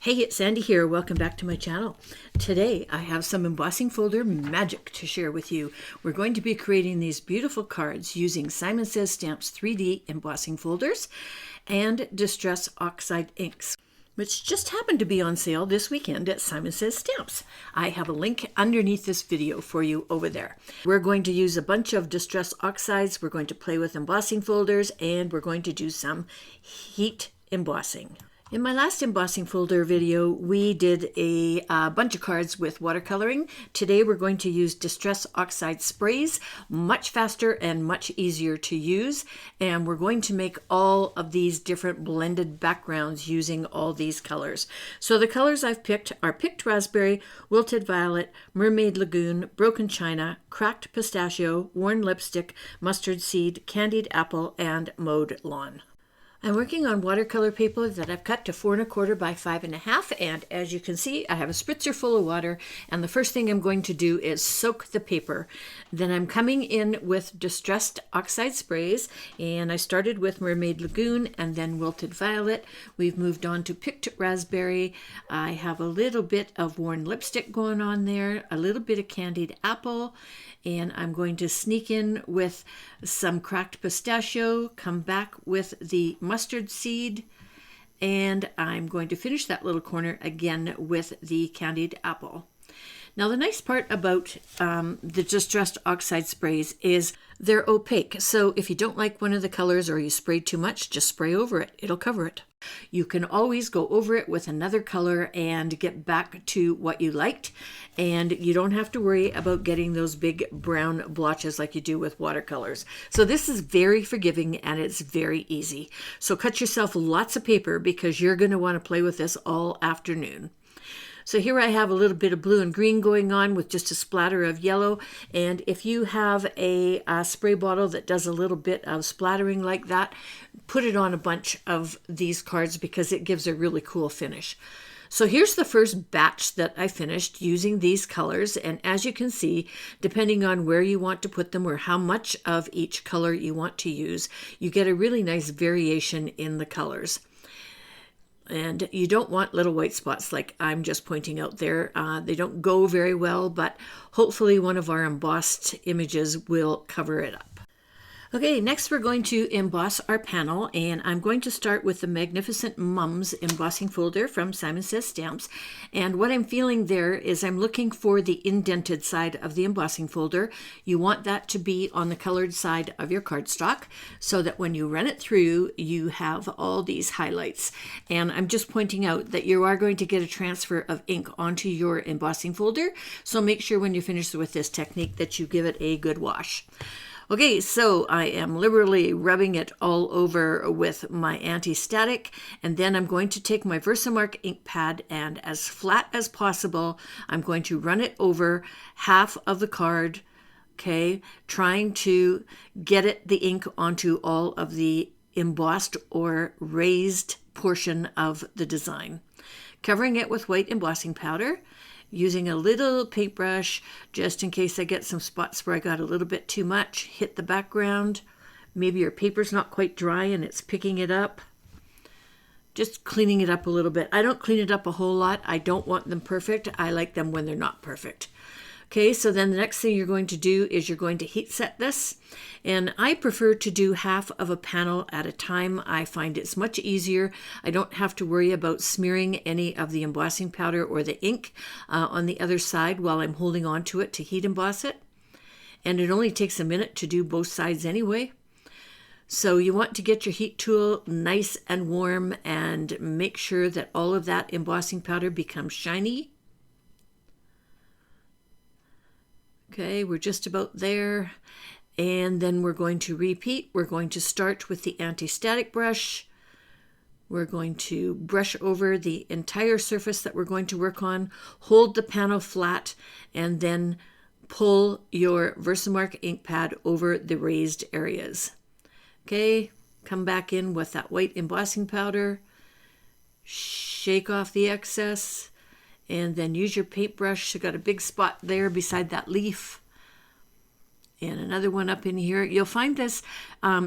Hey, it's Sandy here. Welcome back to my channel. Today I have some embossing folder magic to share with you. We're going to be creating these beautiful cards using Simon Says Stamps 3D embossing folders and Distress Oxide inks, which just happened to be on sale this weekend at Simon Says Stamps. I have a link underneath this video for you over there. We're going to use a bunch of Distress Oxides, we're going to play with embossing folders, and we're going to do some heat embossing. In my last embossing folder video, we did a bunch of cards with watercoloring. Today we're going to use Distress Oxide sprays, much faster and much easier to use. And we're going to make all of these different blended backgrounds using all these colors. So the colors I've picked are Picked Raspberry, Wilted Violet, Mermaid Lagoon, Broken China, Cracked Pistachio, Worn Lipstick, Mustard Seed, Candied Apple, and Mowed Lawn. I'm working on watercolor paper that I've cut to 4 1/4 by 5 1/2, and as you can see, I have a spritzer full of water, and the first thing I'm going to do is soak the paper. Then I'm coming in with Distressed Oxide sprays, and I started with Mermaid Lagoon and then Wilted Violet. We've moved on to Picked Raspberry. I have a little bit of Worn Lipstick going on there, a little bit of Candied Apple, and I'm going to sneak in with some Cracked Pistachio, come back with the Mustard Seed, and I'm going to finish that little corner again with the Candied Apple. Now the nice part about the Distressed Oxide sprays is they're opaque, so if you don't like one of the colors or you spray too much, just spray over it, it'll cover it. You can always go over it with another color and get back to what you liked, and you don't have to worry about getting those big brown blotches like you do with watercolors. So this is very forgiving and it's very easy. So cut yourself lots of paper because you're going to want to play with this all afternoon. So here I have a little bit of blue and green going on with just a splatter of yellow. And if you have a spray bottle that does a little bit of splattering like that, put it on a bunch of these cards because it gives a really cool finish. So here's the first batch that I finished using these colors. And as you can see, depending on where you want to put them or how much of each color you want to use, you get a really nice variation in the colors. And you don't want little white spots like I'm just pointing out there. They don't go very well, but hopefully one of our embossed images will cover it up. Okay, next we're going to emboss our panel, and I'm going to start with the Magnificent Mums embossing folder from Simon Says Stamps. And what I'm feeling there is I'm looking for the indented side of the embossing folder. You want that to be on the colored side of your cardstock so that when you run it through, you have all these highlights. And I'm just pointing out that you are going to get a transfer of ink onto your embossing folder. So make sure when you're finished with this technique that you give it a good wash. Okay, so I am liberally rubbing it all over with my anti-static, and then I'm going to take my Versamark ink pad and as flat as possible, I'm going to run it over half of the card, okay, trying to get the ink onto all of the embossed or raised portion of the design. Covering it with white embossing powder, using a little paintbrush just in case I get some spots where I got a little bit too much. Hit the background. Maybe your paper's not quite dry and it's picking it up. Just cleaning it up a little bit. I don't clean it up a whole lot. I don't want them perfect. I like them when they're not perfect. Okay, so then the next thing you're going to do is you're going to heat set this. And I prefer to do half of a panel at a time. I find it's much easier. I don't have to worry about smearing any of the embossing powder or the ink on the other side while I'm holding on to it to heat emboss it. And it only takes a minute to do both sides anyway. So you want to get your heat tool nice and warm and make sure that all of that embossing powder becomes shiny. Okay, we're just about there. And then we're going to repeat. We're going to start with the anti-static brush. We're going to brush over the entire surface that we're going to work on. Hold the panel flat and then pull your Versamark ink pad over the raised areas. Okay, come back in with that white embossing powder. Shake off the excess. And then use your paintbrush. You got a big spot there beside that leaf. And another one up in here. You'll find this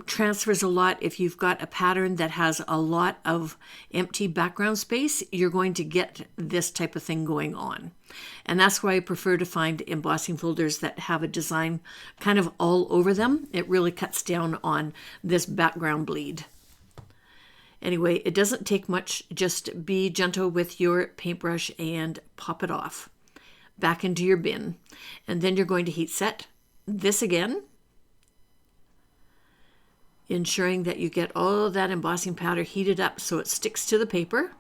transfers a lot if you've got a pattern that has a lot of empty background space. You're going to get this type of thing going on. And that's why I prefer to find embossing folders that have a design kind of all over them. It really cuts down on this background bleed. Anyway, it doesn't take much. Just be gentle with your paintbrush and pop it off back into your bin. And then you're going to heat set this again, ensuring that you get all of that embossing powder heated up so it sticks to the paper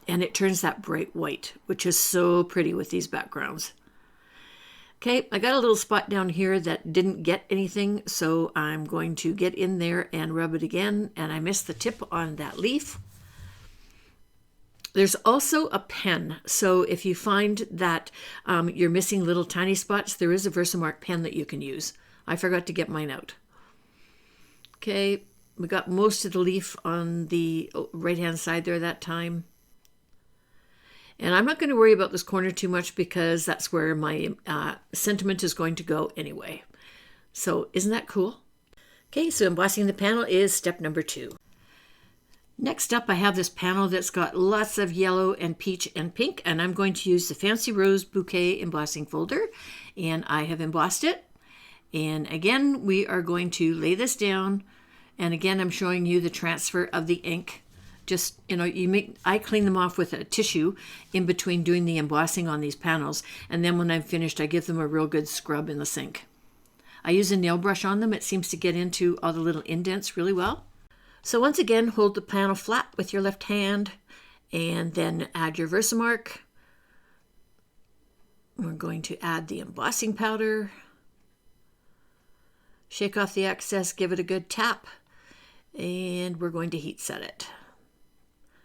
and it turns that bright white, which is so pretty with these backgrounds. Okay, I got a little spot down here that didn't get anything, so I'm going to get in there and rub it again, and I missed the tip on that leaf. There's also a pen, so if you find that you're missing little tiny spots, there is a Versamark pen that you can use. I forgot to get mine out. Okay, we got most of the leaf on the right-hand side there that time. And I'm not going to worry about this corner too much because that's where my sentiment is going to go anyway. So isn't that cool? Okay, so embossing the panel is step number 2. Next up, I have this panel that's got lots of yellow and peach and pink, and I'm going to use the Fancy Rose Bouquet embossing folder, and I have embossed it. And again, we are going to lay this down, and again, I'm showing you the transfer of the ink. Just, I clean them off with a tissue in between doing the embossing on these panels, and then when I'm finished, I give them a real good scrub in the sink. I use a nail brush on them. It seems to get into all the little indents really well. So once again, hold the panel flat with your left hand and then add your Versamark. We're going to add the embossing powder. Shake off the excess, give it a good tap, and we're going to heat set it.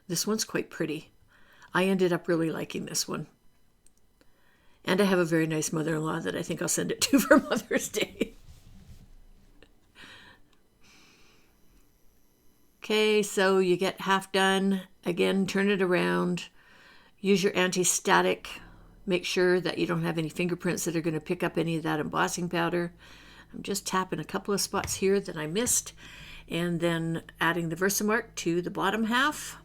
This one's quite pretty. I ended up really liking this one. And I have a very nice mother-in-law that I think I'll send it to for Mother's Day. Okay, so you get half done. Again, turn it around. Use your anti-static. Make sure that you don't have any fingerprints that are going to pick up any of that embossing powder. I'm just tapping a couple of spots here that I missed. And then adding the Versamark to the bottom half.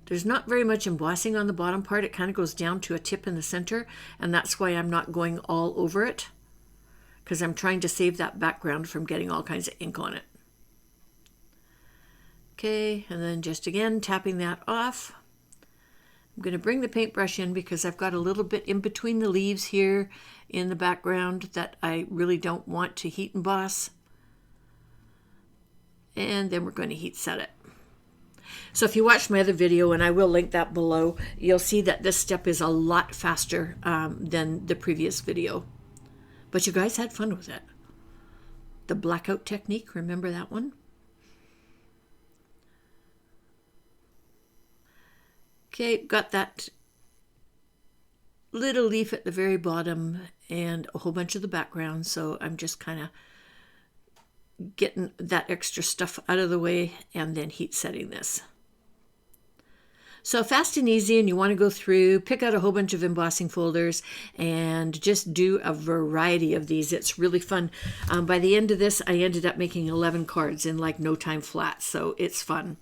There's not very much embossing on the bottom part. It kind of goes down to a tip in the center. And that's why I'm not going all over it, because I'm trying to save that background from getting all kinds of ink on it. Okay, and then just again, tapping that off. I'm going to bring the paintbrush in because I've got a little bit in between the leaves here in the background that I really don't want to heat emboss. And then we're going to heat set it. So if you watch my other video, and I will link that below, you'll see that this step is a lot faster than the previous video. But you guys had fun with it. The blackout technique, remember that one? Okay, got that little leaf at the very bottom and a whole bunch of the background, so I'm just kind of getting that extra stuff out of the way and then heat setting this. So fast and easy, and you want to go through, pick out a whole bunch of embossing folders and just do a variety of these. It's really fun. By the end of this, I ended up making 11 cards in like no time flat, so it's fun.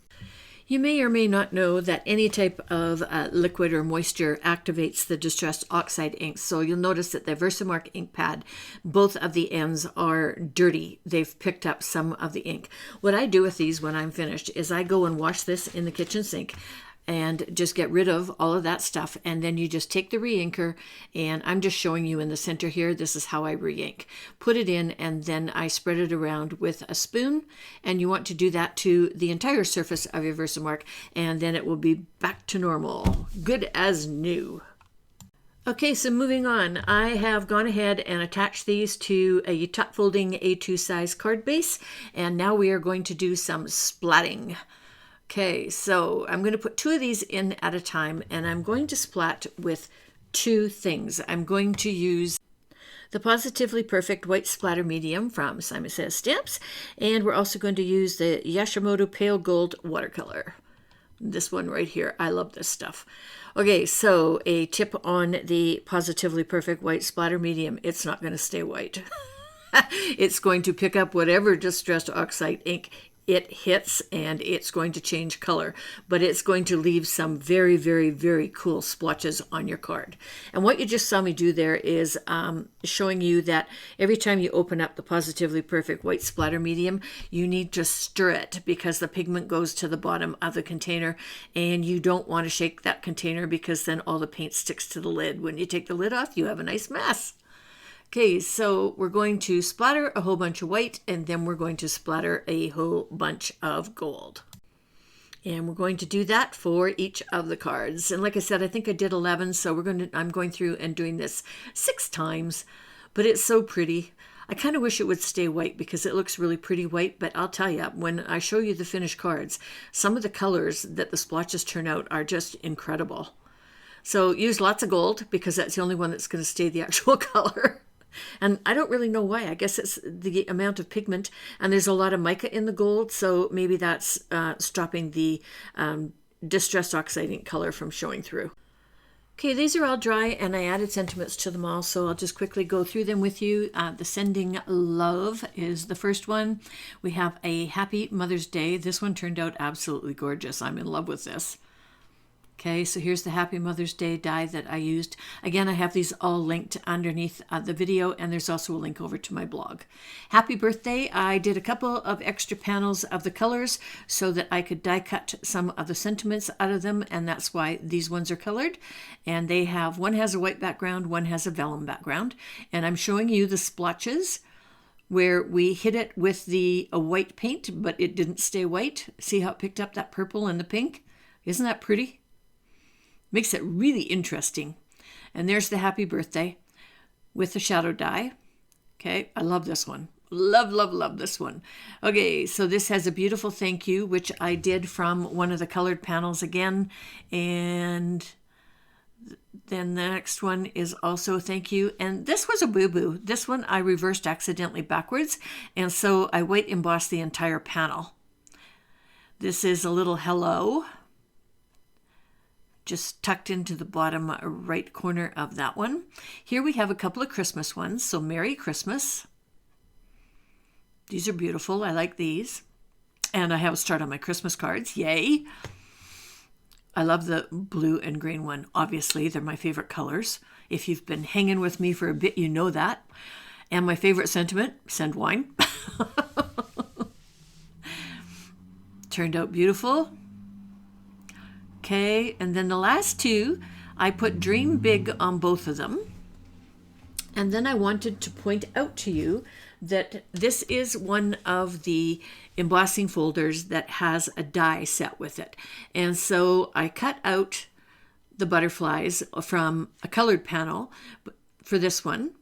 You may or may not know that any type of liquid or moisture activates the Distress Oxide inks. So you'll notice that the Versamark ink pad, both of the ends are dirty. They've picked up some of the ink. What I do with these when I'm finished is I go and wash this in the kitchen sink and just get rid of all of that stuff. And then you just take the re-inker, and I'm just showing you in the center here, this is how I re-ink. Put it in, and then I spread it around with a spoon, and you want to do that to the entire surface of your Versamark, and then it will be back to normal, good as new. Okay, so moving on, I have gone ahead and attached these to a top folding A2 size card base, and now we are going to do some splatting. Okay, so I'm going to put 2 of these in at a time, and I'm going to splat with 2 things. I'm going to use the Positively Perfect White Splatter Medium from Simon Says Stamps, and we're also going to use the Yashimoto Pale Gold Watercolor. This one right here. I love this stuff. Okay, so a tip on the Positively Perfect White Splatter Medium. It's not going to stay white. It's going to pick up whatever Distress Oxide ink it hits, and it's going to change color, but it's going to leave some very, very, very cool splotches on your card. And what you just saw me do there is showing you that every time you open up the Positively Perfect White Splatter Medium, you need to stir it because the pigment goes to the bottom of the container, and you don't want to shake that container because then all the paint sticks to the lid. When you take the lid off, you have a nice mess. Okay, so we're going to splatter a whole bunch of white, and then we're going to splatter a whole bunch of gold. And we're going to do that for each of the cards. And like I said, I think I did 11, so I'm going through and doing this 6 times, but it's so pretty. I kind of wish it would stay white because it looks really pretty white, but I'll tell you, when I show you the finished cards, some of the colors that the splotches turn out are just incredible. So use lots of gold because that's the only one that's going to stay the actual color. And I don't really know why. I guess it's the amount of pigment, and there's a lot of mica in the gold, so maybe that's stopping the Distress Oxide ink color from showing through. Okay, these are all dry, and I added sentiments to them all, so I'll just quickly go through them with you. The Sending Love is the first one. We have a Happy Mother's Day. This one turned out absolutely gorgeous. I'm in love with this. Okay, so here's the Happy Mother's Day die that I used. Again, I have these all linked underneath the video, and there's also a link over to my blog. Happy Birthday, I did a couple of extra panels of the colors so that I could die cut some of the sentiments out of them, and that's why these ones are colored. And they have, one has a white background, one has a vellum background. And I'm showing you the splotches where we hit it with the white paint, but it didn't stay white. See how it picked up that purple and the pink? Isn't that pretty? Makes it really interesting. And there's the Happy Birthday with the shadow die. Okay, I love this one. Love, love, love this one. Okay, so this has a beautiful thank you, which I did from one of the colored panels again. And then the next one is also thank you. And this was a boo-boo. This one I reversed accidentally backwards. And so I white embossed the entire panel. This is a little hello, just tucked into the bottom right corner of that one. Here we have a couple of Christmas ones. So Merry Christmas. These are beautiful. I like these. And I have a start on my Christmas cards. Yay. I love the blue and green one. Obviously, they're my favorite colors. If you've been hanging with me for a bit, you know that. And my favorite sentiment, send wine. Turned out beautiful. Okay, and then the last two, I put Dream Big on both of them. And then I wanted to point out to you that this is one of the embossing folders that has a die set with it. And so I cut out the butterflies from a colored panel for this one.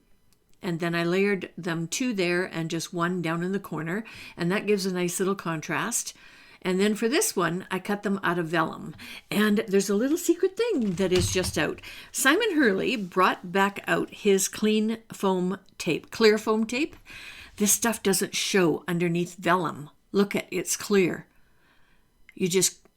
And then I layered them 2 there and just 1 down in the corner. And that gives a nice little contrast. And then for this one, I cut them out of vellum. And there's a little secret thing that is just out. Simon Hurley brought back out his clear foam tape. This stuff doesn't show underneath vellum. Look at it, it's clear.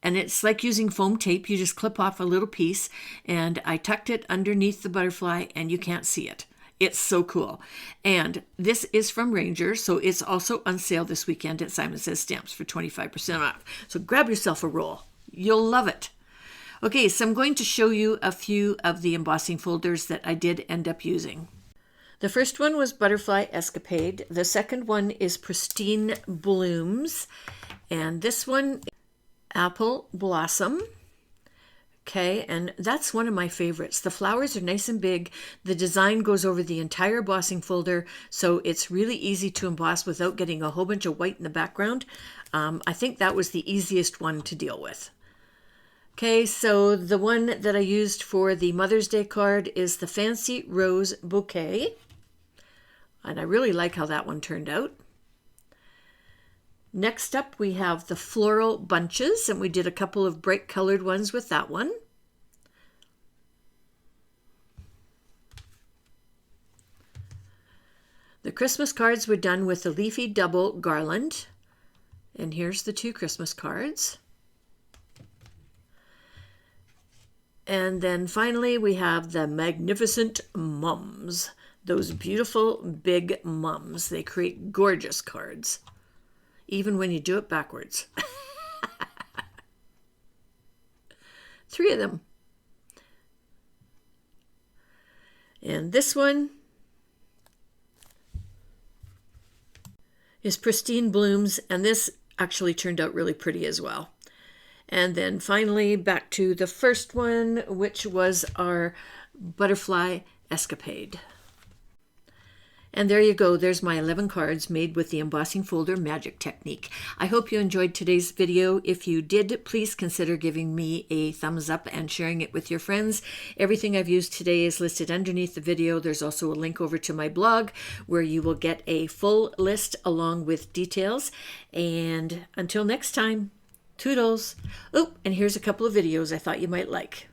And it's like using foam tape. You just clip off a little piece, and I tucked it underneath the butterfly, and you can't see it. It's so cool. And this is from Ranger, so it's also on sale this weekend at Simon Says Stamps for 25% off. So grab yourself a roll. You'll love it. Okay, so I'm going to show you a few of the embossing folders that I did end up using. The first one was Butterfly Escapade. The second one is Pristine Blooms. And this one, Apple Blossom. Okay, and that's one of my favorites. The flowers are nice and big. The design goes over the entire embossing folder, so it's really easy to emboss without getting a whole bunch of white in the background. I think that was the easiest one to deal with. Okay, so the one that I used for the Mother's Day card is the Fancy Rose Bouquet. And I really like how that one turned out. Next up, we have the Floral Bunches, and we did a couple of bright colored ones with that one. The Christmas cards were done with the Leafy Double Garland. And here's the 2 Christmas cards. And then finally, we have the magnificent mums. Those beautiful big mums. They create gorgeous cards, even when you do it backwards. 3 of them. And this one is Pristine Blooms, and this actually turned out really pretty as well. And then finally back to the first one, which was our Butterfly Escapade. And there you go. There's my 11 cards made with the embossing folder magic technique. I hope you enjoyed today's video. If you did, please consider giving me a thumbs up and sharing it with your friends. Everything I've used today is listed underneath the video. There's also a link over to my blog where you will get a full list along with details. And until next time, toodles. Oh, and here's a couple of videos I thought you might like.